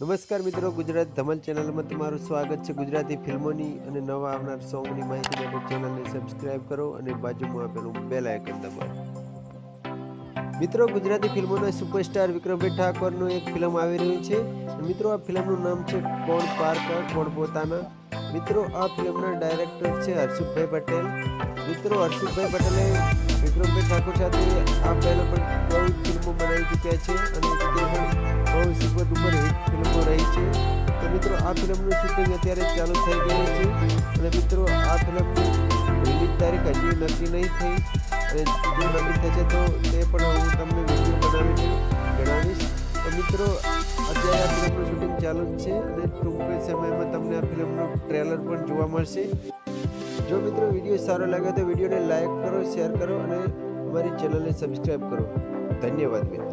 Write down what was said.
નમસ્કાર મિત્રો, ગુજરાત ધમાલ ચેનલમાં તમારું સ્વાગત છે। ગુજરાતી ફિલ્મોની અને નવા આવનાર સોંગની માહિતી માટે ચેનલને સબસ્ક્રાઇબ કરો અને બાજુમાં આપેલું બેલ આઇકન દબાવો। મિત્રો, ગુજરાતી ફિલ્મોના સુપરસ્ટાર વિક્રમભાઈ ઠાકોરનું એક ફિલ્મ આવી રહ્યું છે। મિત્રો, આ ફિલ્મનું નામ છે કોણ પારકા કોણ પોતાના। મિત્રો, આ ફિલ્મના ડાયરેક્ટર છે હર્ષુભાઈ પટેલ। મિત્રો, હર્ષુભાઈ પટેલે વિક્રમભાઈ ઠાકોર સાથે આ પહેલા પણ બહુ ફિલ્મો બનાવી ચૂક્યા છે અને તે પણ બહુ સુપર ડુપર હિટ ફિલ્મો રહી છે। તો મિત્રો, આ ફિલ્મનું શૂટિંગ અત્યારે ચાલુ થઈ ગયું છે અને મિત્રો, આ ફિલ્મની રિલીઝ તારીખ હજી નક્કી નહીં થઈ અને જો નક્કી થશે તો તે પણ હું તમને વિડીયો બનાવીને જણાવીશ। તો મિત્રો, અત્યારે આ ફિલ્મનું શૂટિંગ ચાલુ જ છે અને ટૂંક સમયમાં તમને આ ફિલ્મનું ટ્રેલર પણ જોવા મળશે। જો મિત્રો વિડીયો સારો લાગે તો વિડીયોને લાઈક કરો, શેર કરો અને અમારી ચેનલને સબસ્ક્રાઈબ કરો। ધન્યવાદ મિત્રો।